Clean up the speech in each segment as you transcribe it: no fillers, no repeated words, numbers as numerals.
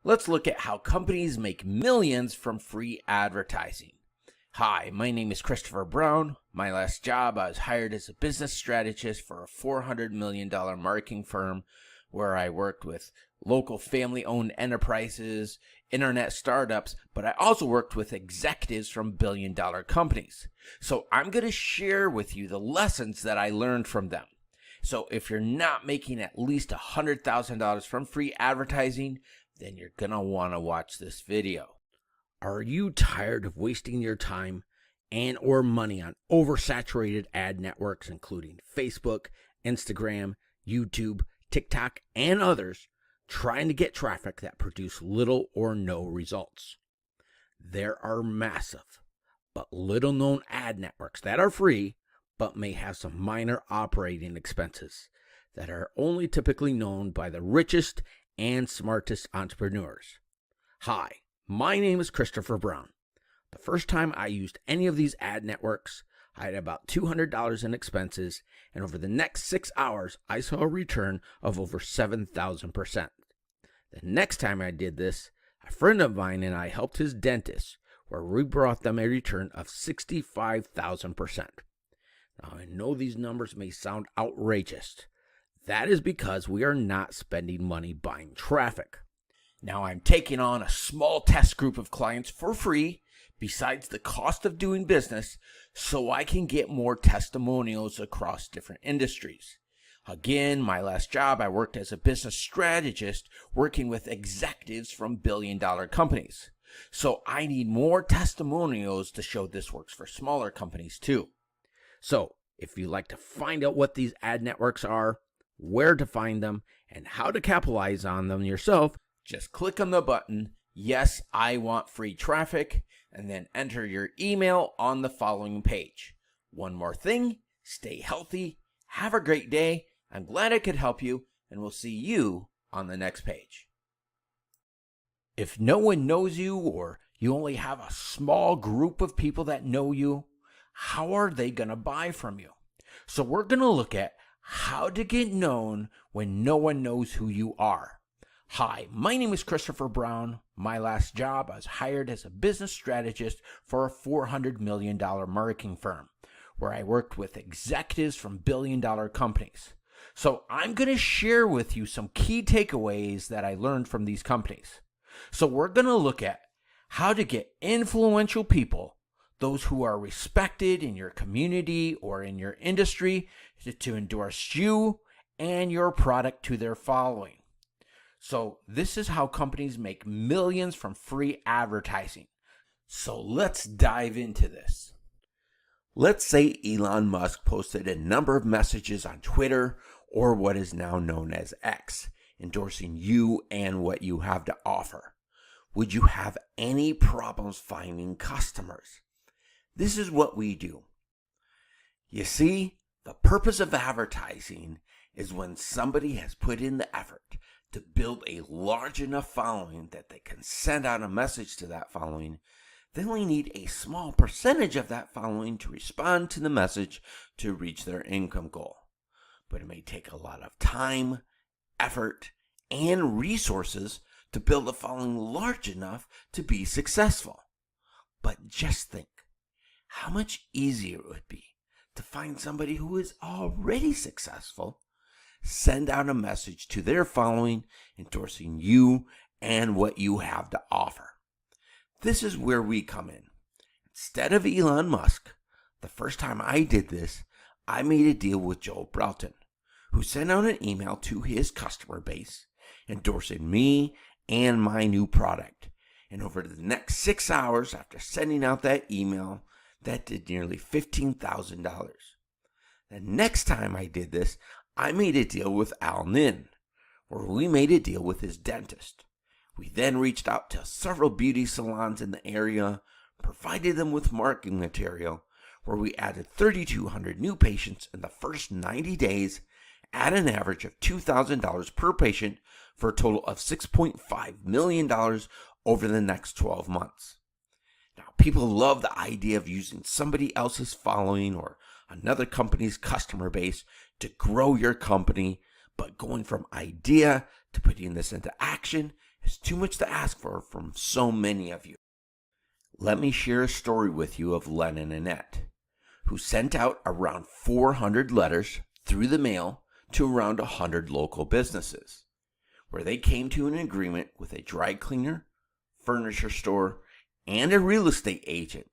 Let's look at how companies make millions from free advertising. Hi, my name is Christopher Brown. My last job, I was hired as a business strategist for a $400 million marketing firm where I worked with local family-owned enterprises, internet startups, but I also worked with executives from billion-dollar companies. So I'm going to share with you the lessons that I learned from them. So if you're not making at least $100,000 from free advertising, then you're going to want to watch this video. Are you tired of wasting your time and or money on oversaturated ad networks including Facebook, Instagram, YouTube, TikTok, and others, trying to get traffic that produce little or no results? There are massive but little known ad networks that are free but may have some minor operating expenses that are only typically known by the richest and smartest entrepreneurs. Hi, my name is Christopher Brown. The first time I used any of these ad networks, I had about $200 in expenses, and over the next 6 hours, I saw a return of over 7,000%. The next time I did this, a friend of mine and I helped his dentist, where we brought them a return of 65,000%. Now, I know these numbers may sound outrageous. That is because we are not spending money buying traffic. Now, I'm taking on a small test group of clients for free, besides the cost of doing business, so I can get more testimonials across different industries. Again, my last job, I worked as a business strategist working with executives from billion-dollar companies. So I need more testimonials to show this works for smaller companies too. So if you'd like to find out what these ad networks are, where to find them, and how to capitalize on them yourself, just click on the button, Yes, I Want Free Traffic, and then enter your email on the following page. One more thing, stay healthy, have a great day. I'm glad I could help you, and we'll see you on the next page. If no one knows you, or you only have a small group of people that know you, how are they going to buy from you? So we're going to look at how to get known when no one knows who you are. Hi, my name is Christopher Brown. My last job, I was hired as a business strategist for a $400 million marketing firm, where I worked with executives from billion-dollar companies. So I'm going to share with you some key takeaways that I learned from these companies. So we're going to look at how to get influential people, those who are respected in your community or in your industry, to endorse you and your product to their following. So this is how companies make millions from free advertising. So let's dive into this. Let's say Elon Musk posted a number of messages on Twitter, or what is now known as X, endorsing you and what you have to offer. Would you have any problems finding customers? This is what we do. You see, the purpose of advertising is when somebody has put in the effort to build a large enough following that they can send out a message to that following. They only need a small percentage of that following to respond to the message to reach their income goal. But it may take a lot of time, effort, and resources to build a following large enough to be successful. But just think how much easier it would be to find somebody who is already successful, send out a message to their following endorsing you and what you have to offer. This is where we come in. Instead of Elon Musk, the first time I did this, I made a deal with Joe Broughton, who sent out an email to his customer base endorsing me and my new product. And over the next 6 hours after sending out that email, that did nearly $15,000. The next time I did this, I made a deal with Al Nin, where we made a deal with his dentist. We then reached out to several beauty salons in the area, provided them with marketing material, where we added 3,200 new patients in the first 90 days at an average of $2,000 per patient for a total of $6.5 million over the next 12 months. Now, people love the idea of using somebody else's following or another company's customer base to grow your company, but going from idea to putting this into action is too much to ask for from so many of you. Let me share a story with you of Len and Annette, who sent out around 400 letters through the mail to around 100 local businesses, where they came to an agreement with a dry cleaner, furniture store, and a real estate agent.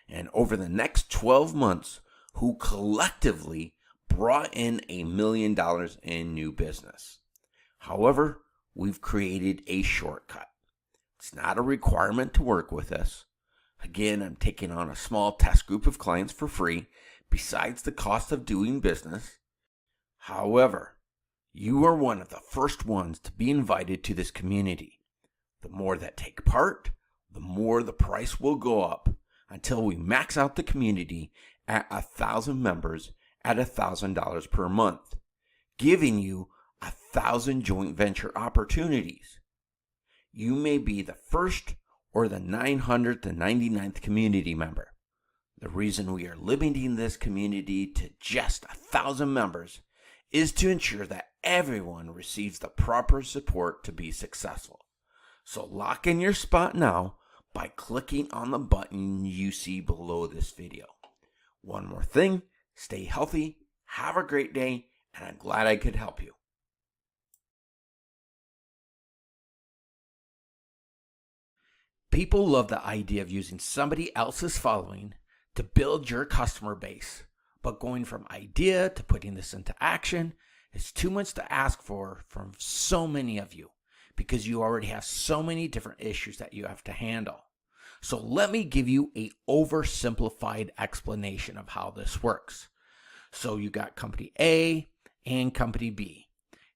And over the next 12 months, who collectively brought in $1 million in new business. However, we've created a shortcut. It's not a requirement to work with us. Again, I'm taking on a small test group of clients for free, besides the cost of doing business. However, you are one of the first ones to be invited to this community. The more that take part, the more the price will go up until we max out the community at 1,000 members at $1,000 per month, giving you 1,000 joint venture opportunities. You may be the first or the 999th community member. The reason we are limiting this community to just 1,000 members is to ensure that everyone receives the proper support to be successful. So lock in your spot now by clicking on the button you see below this video. One more thing, stay healthy, have a great day, and I'm glad I could help you. People love the idea of using somebody else's following to build your customer base, but going from idea to putting this into action is too much to ask for from so many of you, because you already have so many different issues that you have to handle. So let me give you a oversimplified explanation of how this works. So you got company A and company B.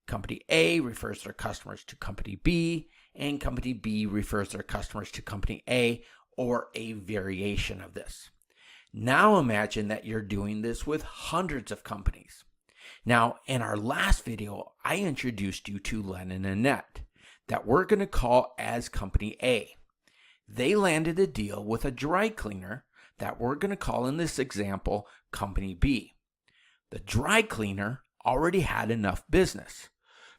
Company A refers their customers to company B, and company B refers their customers to company A, or a variation of this. Now imagine that you're doing this with hundreds of companies. Now, in our last video, I introduced you to Len and Annette that we're going to call as company A. They landed a deal with a dry cleaner that we're going to call in this example company B. The dry cleaner already had enough business.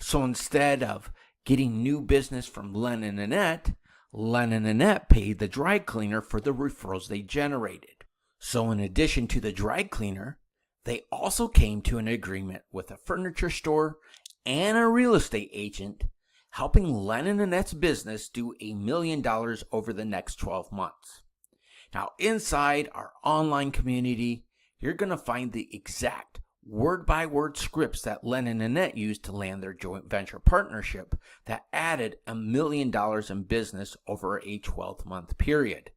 So instead of getting new business from Len and Annette paid the dry cleaner for the referrals they generated. So in addition to the dry cleaner, they also came to an agreement with a furniture store and a real estate agent, helping Len and Annette's business do $1 million over the next 12 months. Now, inside our online community, you're going to find the exact word-by-word scripts that Len and Annette used to land their joint venture partnership that added $1 million in business over a 12-month period.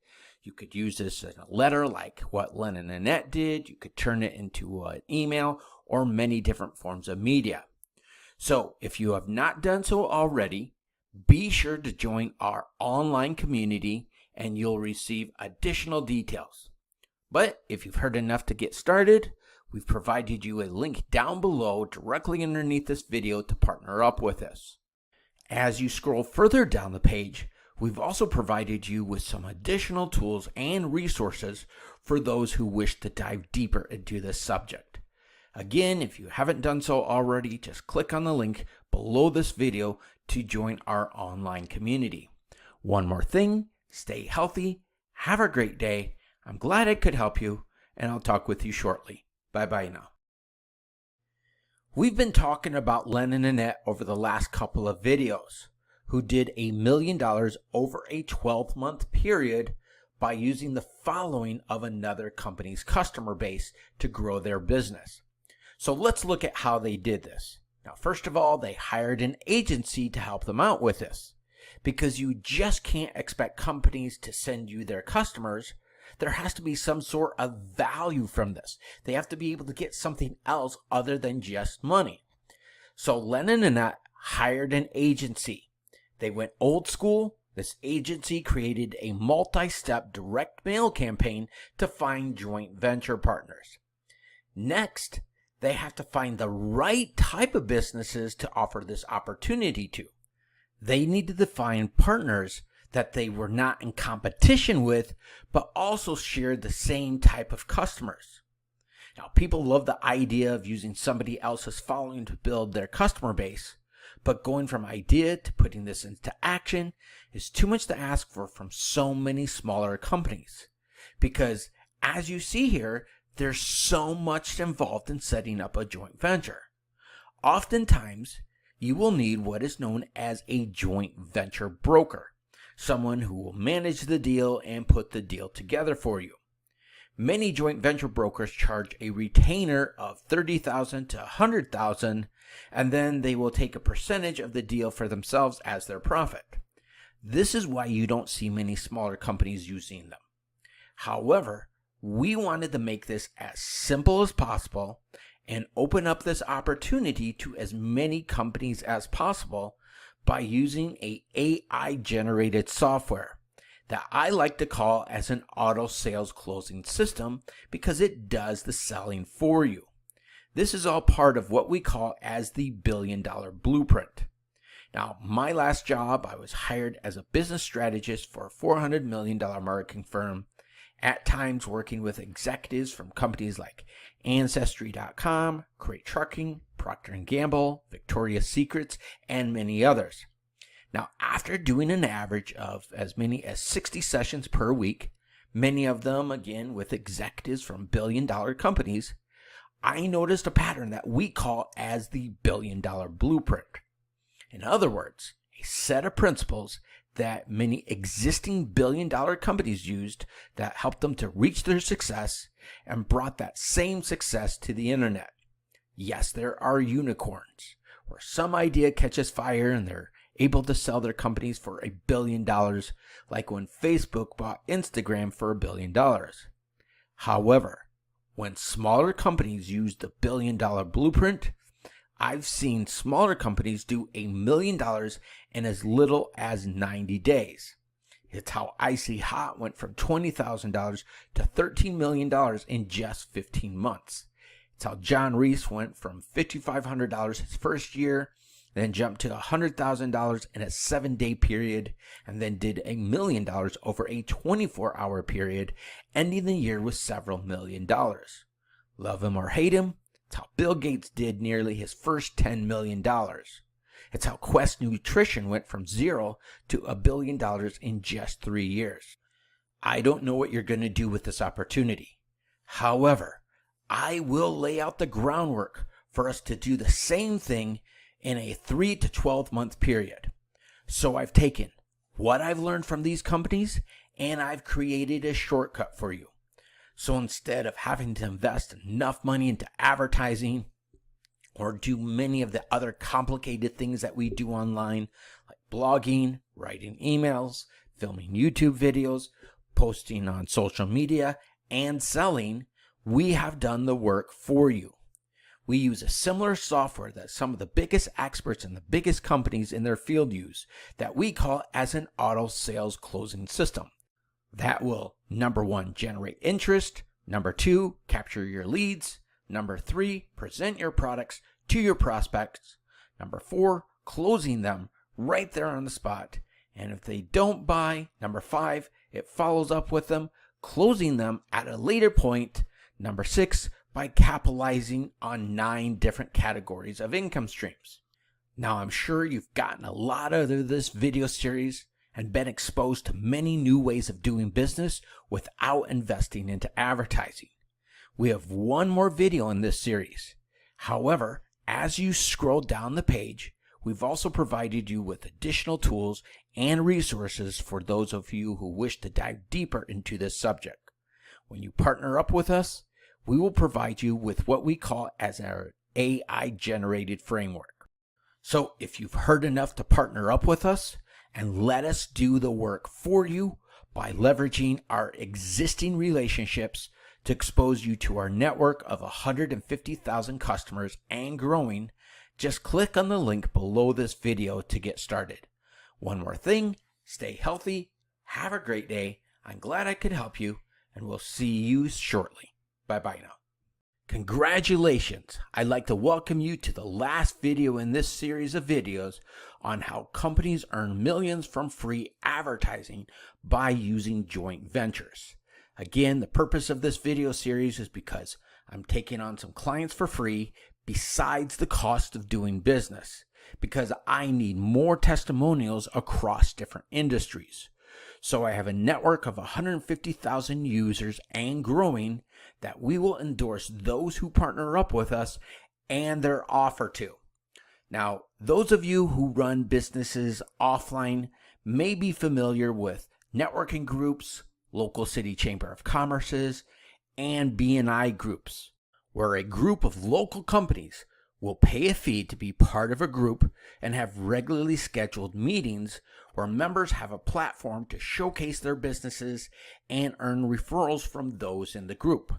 You could use this in a letter like what Len and Annette did. You could turn it into an email or many different forms of media. So if you have not done so already, be sure to join our online community and you'll receive additional details. But if you've heard enough to get started, we've provided you a link down below directly underneath this video to partner up with us. As you scroll further down the page, we've also provided you with some additional tools and resources for those who wish to dive deeper into this subject. Again, if you haven't done so already, just click on the link below this video to join our online community. One more thing, stay healthy, have a great day. I'm glad I could help you, and I'll talk with you shortly. Bye-bye now. We've been talking about Len and Annette over the last couple of videos, who did $1 million over a 12-month period by using the following of another company's customer base to grow their business. So let's look at how they did this. Now, first of all, they hired an agency to help them out with this, because you just can't expect companies to send you their customers. There has to be some sort of value from this. They have to be able to get something else other than just money. So Len and Annette hired an agency. They went old school. This agency created a multi-step direct mail campaign to find joint venture partners. Next, they have to find the right type of businesses to offer this opportunity to. They needed to find partners that they were not in competition with, but also shared the same type of customers. Now, people love the idea of using somebody else's following to build their customer base, But going from idea to putting this into action is too much to ask for from so many smaller companies. Because as you see here, there's so much involved in setting up a joint venture. Oftentimes, you will need what is known as a joint venture broker, someone who will manage the deal and put the deal together for you. Many joint venture brokers charge a retainer of $30,000 to $100,000, and then they will take a percentage of the deal for themselves as their profit. This is why you don't see many smaller companies using them. However, we wanted to make this as simple as possible and open up this opportunity to as many companies as possible by using an AI-generated software that I like to call as an auto sales closing system because it does the selling for you. This is all part of what we call as the $1 billion blueprint. Now, my last job, I was hired as a business strategist for a $400 million marketing firm, at times working with executives from companies like Ancestry.com, Crate Trucking, Procter & Gamble, Victoria's Secrets, and many others. Now, after doing an average of as many as 60 sessions per week, many of them, again, with executives from billion-dollar companies, I noticed a pattern that we call as the $1 billion blueprint. In other words, a set of principles that many existing billion-dollar companies used that helped them to reach their success and brought that same success to the internet. Yes, there are unicorns, where some idea catches fire and they're able to sell their companies for $1 billion, like when Facebook bought Instagram for $1 billion. However, when smaller companies use the $1 billion blueprint, I've seen smaller companies do $1 million in as little as 90 days. It's how Icy Hot went from $20,000 to $13 million in just 15 months. It's how John Reese went from $5,500 his first year, then jumped to $100,000 in a 7-day period, and then did $1 million over a 24-hour period, ending the year with several $1 million. Love him or hate him, it's how Bill Gates did nearly his first $10 million. It's how Quest Nutrition went from zero to $1 billion in just 3 years. I don't know what you're going to do with this opportunity. However, I will lay out the groundwork for us to do the same thing in a 3 to 12 month period. So I've taken what I've learned from these companies and I've created a shortcut for you. So instead of having to invest enough money into advertising or do many of the other complicated things that we do online, like blogging, writing emails, filming YouTube videos, posting on social media, and selling, we have done the work for you. We use a similar software that some of the biggest experts and the biggest companies in their field use that we call as an auto sales closing system. That will, number 1, generate interest, number 2, capture your leads, number 3, present your products to your prospects, number 4, closing them right there on the spot, and if they don't buy, number 5, it follows up with them, closing them at a later point, number 6, by capitalizing on 9 different categories of income streams. Now, I'm sure you've gotten a lot out of this video series and been exposed to many new ways of doing business without investing into advertising. We have one more video in this series. However, as you scroll down the page, we've also provided you with additional tools and resources for those of you who wish to dive deeper into this subject. When you partner up with us, we will provide you with what we call as our AI-generated framework. So if you've heard enough to partner up with us and let us do the work for you by leveraging our existing relationships to expose you to our network of 150,000 customers and growing, just click on the link below this video to get started. One more thing, stay healthy, have a great day. I'm glad I could help you, and we'll see you shortly. Bye-bye now. Congratulations! I'd like to welcome you to the last video in this series of videos on how companies earn millions from free advertising by using joint ventures. Again, the purpose of this video series is because I'm taking on some clients for free besides the cost of doing business. because I need more testimonials across different industries. So I have a network of 150,000 users and growing that we will endorse those who partner up with us and their offer to. Now, those of you who run businesses offline may be familiar with networking groups, local city chamber of commerces, and B&I groups, where a group of local companies will pay a fee to be part of a group and have regularly scheduled meetings where members have a platform to showcase their businesses and earn referrals from those in the group.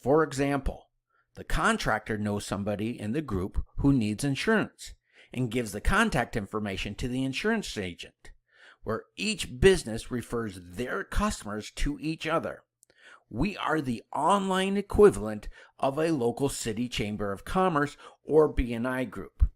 For example, the contractor knows somebody in the group who needs insurance and gives the contact information to the insurance agent, where each business refers their customers to each other. We are the online equivalent of a local city chamber of commerce or B&I group.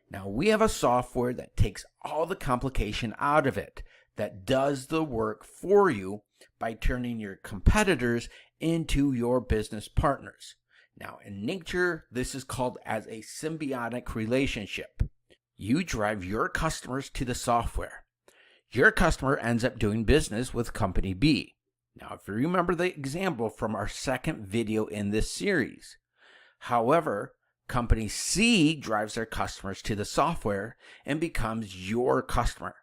Now, we have a software that takes all the complication out of it, that does the work for you by turning your competitors into your business partners. Now, in nature, this is called as a symbiotic relationship. You drive your customers to the software. Your customer ends up doing business with company B. Now, if you remember the example from our second video in this series. However, company C drives their customers to the software and becomes your customer.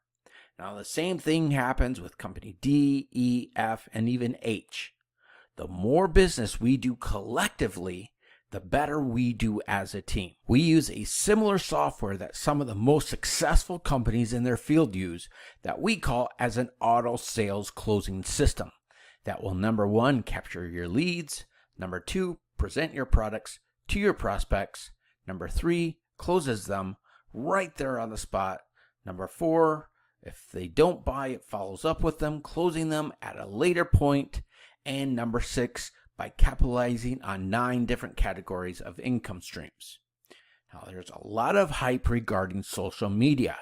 Now, the same thing happens with company D, E, F, and even H. The more business we do collectively, the better we do as a team. We use a similar software that some of the most successful companies in their field use that we call as an auto sales closing system that will, number one, capture your leads, number two, present your products to your prospects, number three, closes them right there on the spot, number four, if they don't buy, it follows up with them, closing them at a later point, and number six, by capitalizing on 9 different categories of income streams. Now, there's a lot of hype regarding social media.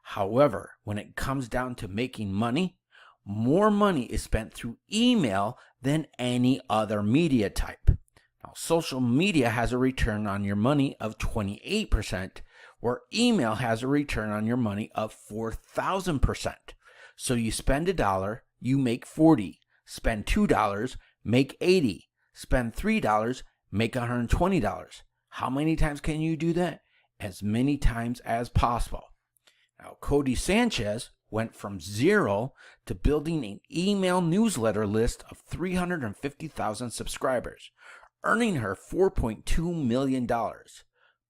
However, when it comes down to making money, more money is spent through email than any other media type. Now, social media has a return on your money of 28%, where email has a return on your money of 4,000%. So you spend $1, you make 40. Spend $2, make 80. Spend $3, make $120. How many times can you do that? As many times as possible. Now, Cody Sanchez went from 0 to building an email newsletter list of 350,000 subscribers, earning her $4.2 million.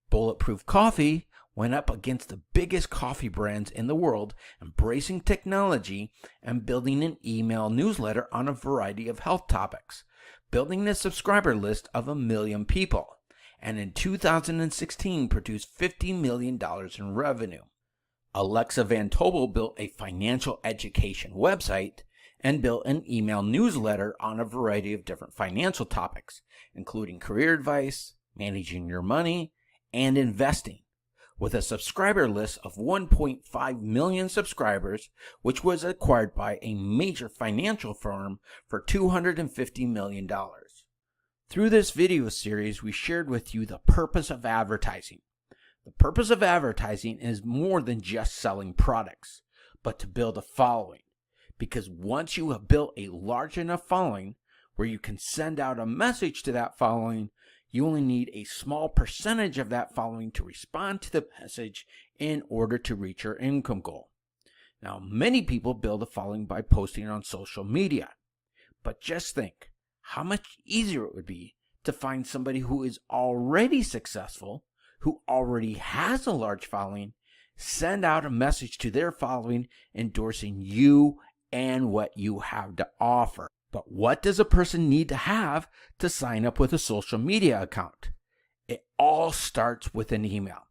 Bulletproof Coffee went up against the biggest coffee brands in the world, embracing technology and building an email newsletter on a variety of health topics, building a subscriber list of 1 million people, and in 2016 produced $50 million in revenue. Alexa Van Tobel built a financial education website and built an email newsletter on a variety of different financial topics, including career advice, managing your money, and investing, with a subscriber list of 1.5 million subscribers, which was acquired by a major financial firm for $250 million. Through this video series, we shared with you the purpose of advertising. The purpose of advertising is more than just selling products, but to build a following. Because once you have built a large enough following where you can send out a message to that following, you only need a small percentage of that following to respond to the message in order to reach your income goal. Now, many people build a following by posting on social media. But just think how much easier it would be to find somebody who is already successful, who already has a large following, send out a message to their following endorsing you and what you have to offer. But what does a person need to have to sign up with a social media account? It all starts with an email.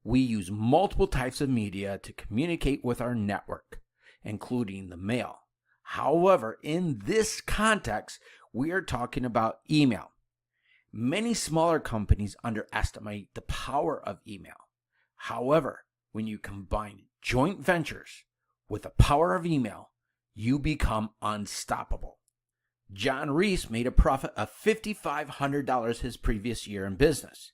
We use multiple types of media to communicate with our network, including the mail. However, in this context, we are talking about email. Many smaller companies underestimate the power of email. However, when you combine joint ventures with the power of email, you become unstoppable. John Reese made a profit of $5,500 his previous year in business.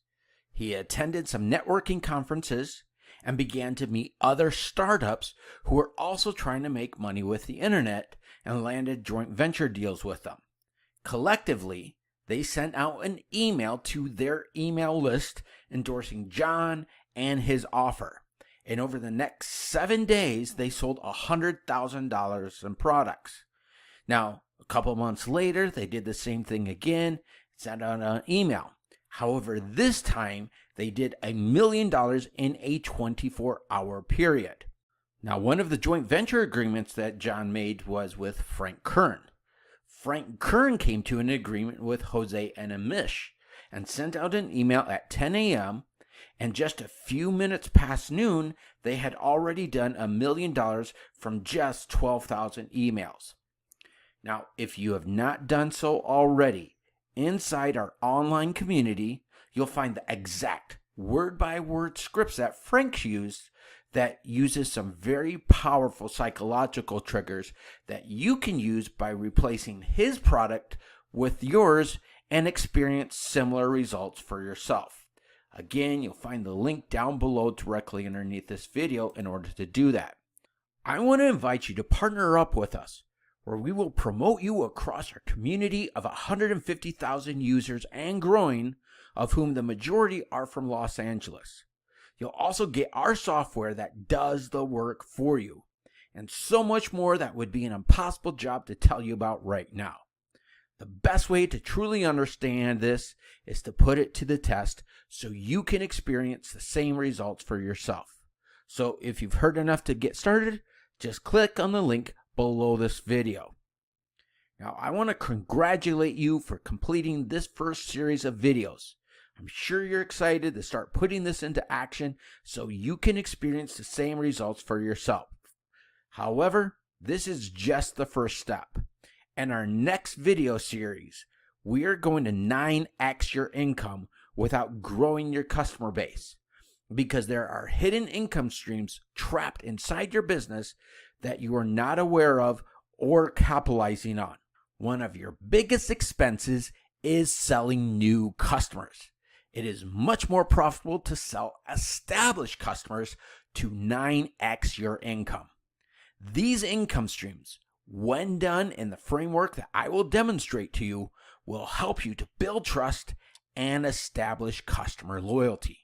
He attended some networking conferences, and began to meet other startups who were also trying to make money with the internet and landed joint venture deals with them. Collectively, they sent out an email to their email list endorsing John and his offer. And over the next 7 days, they sold $100,000 in products. Now, a couple months later, they did the same thing again, sent out an email. However, this time, they did $1 million in a 24-hour period. Now, one of the joint venture agreements that John made was with Frank Kern. Frank Kern came to an agreement with Jose and Amish and sent out an email at 10 a.m., and just a few minutes past noon, they had already done $1 million from just 12,000 emails. Now, if you have not done so already, inside our online community, you'll find the exact word-by-word scripts that Frank used that uses some very powerful psychological triggers that you can use by replacing his product with yours and experience similar results for yourself. Again, you'll find the link down below directly underneath this video in order to do that. I want to invite you to partner up with us, where we will promote you across our community of 150,000 users and growing, of whom the majority are from Los Angeles. You'll also get our software that does the work for you, and so much more that would be an impossible job to tell you about right now. The best way to truly understand this is to put it to the test so you can experience the same results for yourself. So if you've heard enough to get started, just click on the link below this video. Now, I want to congratulate you for completing this first series of videos. I'm sure you're excited to start putting this into action so you can experience the same results for yourself. However, this is just the first step. In our next video series, we are going to 9x your income without growing your customer base, because there are hidden income streams trapped inside your business that you are not aware of or capitalizing on. One of your biggest expenses is selling new customers. It is much more profitable to sell established customers to 9x your income. These income streams, when done in the framework that I will demonstrate to you, will help you to build trust and establish customer loyalty.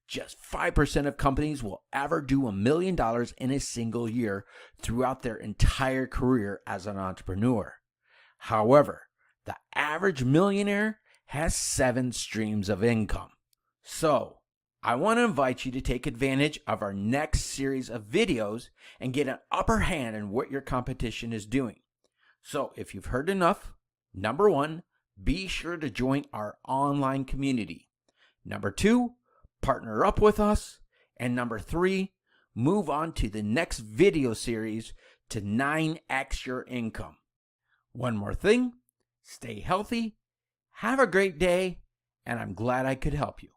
Just 5% of companies will ever do $1 million in a single year throughout their entire career as an entrepreneur. However, the average millionaire has 7 streams of income. So, I want to invite you to take advantage of our next series of videos and get an upper hand in what your competition is doing. So, if you've heard enough, number 1, be sure to join our online community. Number 2, partner up with us. And number 3, move on to the next video series to 9x your income. One more thing, stay healthy, have a great day, and I'm glad I could help you.